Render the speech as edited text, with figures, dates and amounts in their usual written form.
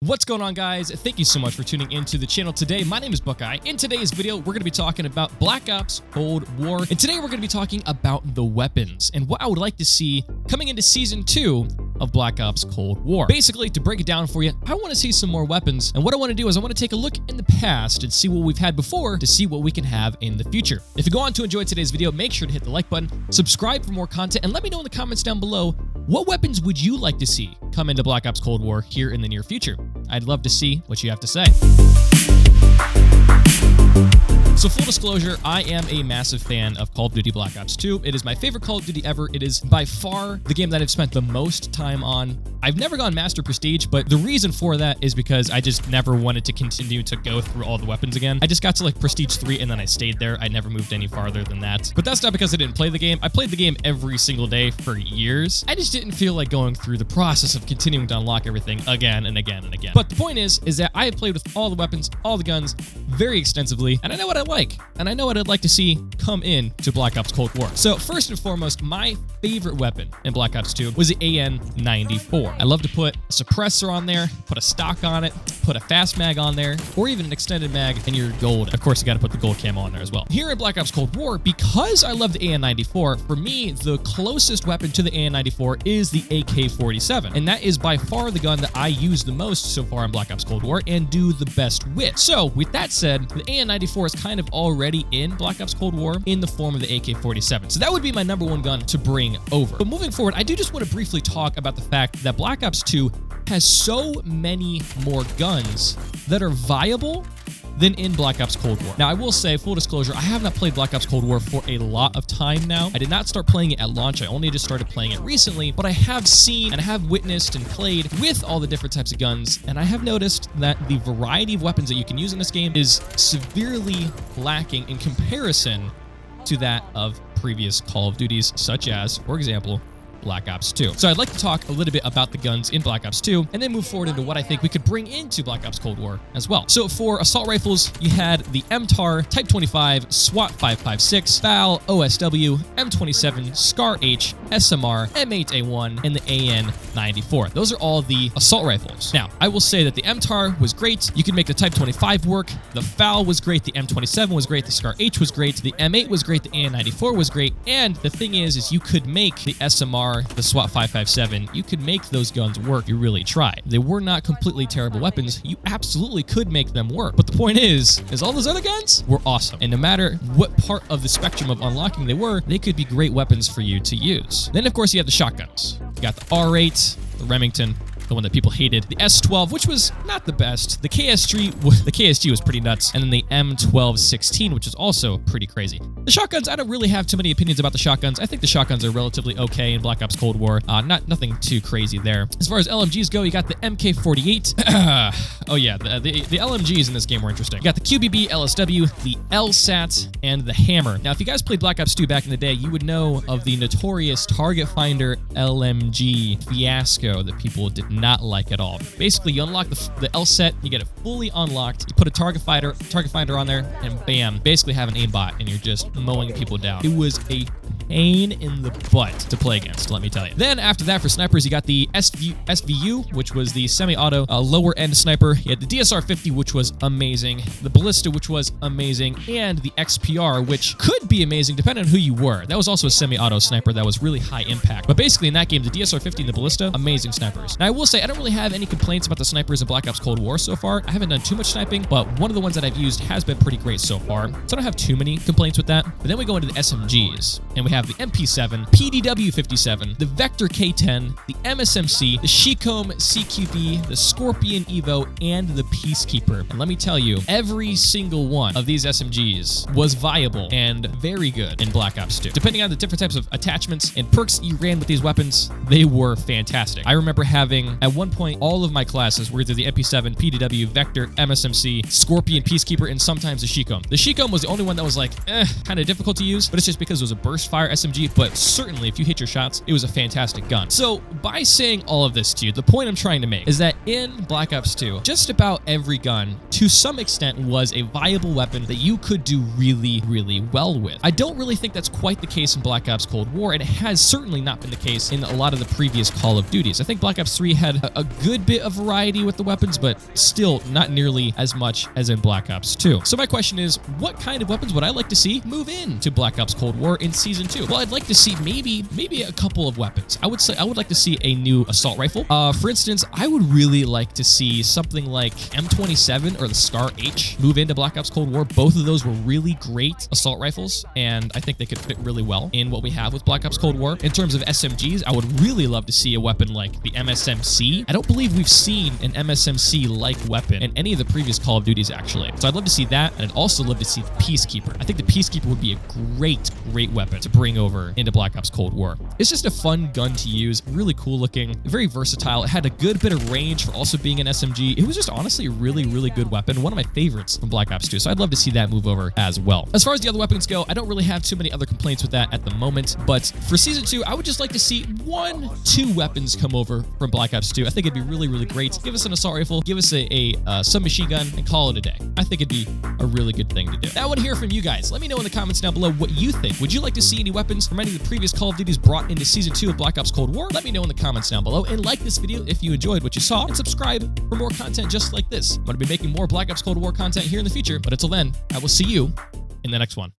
What's going on, guys? Thank you so much for tuning into the channel today. My name is Buckeye. In today's video, we're going to be talking about Black Ops Cold War. And today we're going to be talking about the weapons and what I would like to see coming into Season 2 of Black Ops Cold War. Basically, to break it down for you, I want to see some more weapons. And what I want to do is I want to take a look in the past and see what we've had before to see what we can have in the future. If you go on to enjoy today's video, make sure to hit the like button, subscribe for more content, and let me know in the comments down below, what weapons would you like to see come into Black Ops Cold War here in the near future? I'd love to see what you have to say. So full disclosure, I am a massive fan of Call of Duty Black Ops 2. It is my favorite Call of Duty ever. It is by far the game that I've spent the most time on. I've never gone Master Prestige, but the reason for that is because I just never wanted to continue to go through all the weapons again. I just got to like Prestige 3 and then I stayed there. I never moved any farther than that. But that's not because I didn't play the game. I played the game every single day for years. I just didn't feel like going through the process of continuing to unlock everything again and again and again. But the point is that I have played with all the weapons, all the guns, very extensively, and I know what I like, and I know what I'd like to see come in to Black Ops Cold War. So first and foremost, my favorite weapon in Black Ops 2 was the AN-94. I love to put a suppressor on there, put a stock on it, put a fast mag on there, or even an extended mag, and you're golden. Of course, you got to put the gold camo on there as well. Here in Black Ops Cold War, because I love the AN-94, for me, the closest weapon to the AN-94 is the AK-47, and that is by far the gun that I use the most so far in Black Ops Cold War and do the best with. So with that said, the AN-94 is kind of already in Black Ops Cold War in the form of the AK-47. So that would be my number one gun to bring over. But moving forward, I do just want to briefly talk about the fact that Black Ops 2 has so many more guns that are viable than in Black Ops Cold War. Now, I will say, full disclosure, I have not played Black Ops Cold War for a lot of time now. I did not start playing it at launch. I only just started playing it recently, but I have seen and I have witnessed and played with all the different types of guns, and I have noticed that the variety of weapons that you can use in this game is severely lacking in comparison to that of previous Call of Duties, such as, for example, Black Ops 2. So I'd like to talk a little bit about the guns in Black Ops 2 and then move forward into what I think we could bring into Black Ops Cold War as well. So for assault rifles, you had the MTAR, Type 25, SWAT 556, FAL, OSW, M27, SCAR-H, SMR, M8A1, and the AN-94. Those are all the assault rifles. Now, I will say that the MTAR was great. You could make the Type 25 work. The FAL was great. The M27 was great. The SCAR-H was great. The M8 was great. The AN-94 was great. And the thing is you could make the SMR, the SWAT 557, you could make those guns work if you really tried. They were not completely terrible weapons. You absolutely could make them work. But the point is all those other guns were awesome. And no matter what part of the spectrum of unlocking they were, they could be great weapons for you to use. Then, of course, you have the shotguns. You got the R8, the Remington, the one that people hated, the S12, which was not the best, the KSG was pretty nuts, and then the M1216, which is also pretty crazy. The shotguns, I don't really have too many opinions about the shotguns. I think the shotguns are relatively okay in Black Ops Cold War. Nothing too crazy there. As far as LMGs go, you got the MK48. Oh yeah, the LMGs in this game were interesting. You got the QBB, LSW, the LSAT, and the Hammer. Now, if you guys played Black Ops 2 back in the day, you would know of the notorious Target Finder LMG fiasco that people did not like at all. Basically, you unlock the LSAT, you get it fully unlocked, you put a target finder on there, and bam, basically have an aimbot, and you're just mowing people down. It was a pain in the butt to play against, let me tell you. Then after that, for snipers, you got the SVU, which was the semi-auto lower end sniper. You had the DSR-50, which was amazing, the Ballista, which was amazing, and the XPR, which could be amazing depending on who you were. That was also a semi-auto sniper that was really high impact. But basically in that game, the DSR-50 and the Ballista, amazing snipers. Now, I will say I don't really have any complaints about the snipers in Black Ops Cold War so far. I haven't done too much sniping, but one of the ones that I've used has been pretty great so far. So I don't have too many complaints with that. But then we go into the SMGs, and we have the MP7, PDW-57, the Vector K10, the MSMC, the Shecom CQB, the Scorpion Evo, and the Peacekeeper. And let me tell you, every single one of these SMGs was viable and very good in Black Ops 2. Depending on the different types of attachments and perks you ran with these weapons, they were fantastic. I remember having, at one point, all of my classes were either the MP7, PDW, Vector, MSMC, Scorpion, Peacekeeper, and sometimes the Shecom. The Shecom was the only one that was like, kind of difficult to use, but it's just because it was a burst fire SMG, but certainly if you hit your shots, it was a fantastic gun. So by saying all of this to you, the point I'm trying to make is that in Black Ops 2, just about every gun, to some extent was a viable weapon that you could do really, really well with. I don't really think that's quite the case in Black Ops Cold War, and it has certainly not been the case in a lot of the previous Call of Duties. I think Black Ops 3 had a good bit of variety with the weapons, but still not nearly as much as in Black Ops 2. So my question is, what kind of weapons would I like to see move into Black Ops Cold War in Season 2? Well, I'd like to see maybe a couple of weapons. I would like to see a new assault rifle. For instance, I would really like to see something like M27 or the Scar H move into Black Ops Cold War. Both of those were really great assault rifles, and I think they could fit really well in what we have with Black Ops Cold War. In terms of SMGs, I would really love to see a weapon like the MSMC. I don't believe we've seen an MSMC-like weapon in any of the previous Call of Duties, actually. So I'd love to see that, and I'd also love to see the Peacekeeper. I think the Peacekeeper would be a great weapon to bring over into Black Ops Cold War. It's just a fun gun to use, really cool looking, very versatile. It had a good bit of range for also being an SMG. It was just honestly a really, really good weapon. One of my favorites from Black Ops 2. So I'd love to see that move over as well. As far as the other weapons go, I don't really have too many other complaints with that at the moment. But for Season 2, I would just like to see 1-2 weapons come over from Black Ops 2. I think it'd be really, really great. Give us an assault rifle, give us a submachine gun, and call it a day. I think it'd be a really good thing to do. Now, I want to hear from you guys. Let me know in the comments down below what you think. Would you like to see any weapons from any of the previous Call of Duties brought into Season 2 of Black Ops Cold War? Let me know in the comments down below, and like this video if you enjoyed what you saw, and subscribe for more content just like this. I'm going to be making more Black Ops Cold War content here in the future, but until then, I will see you in the next one.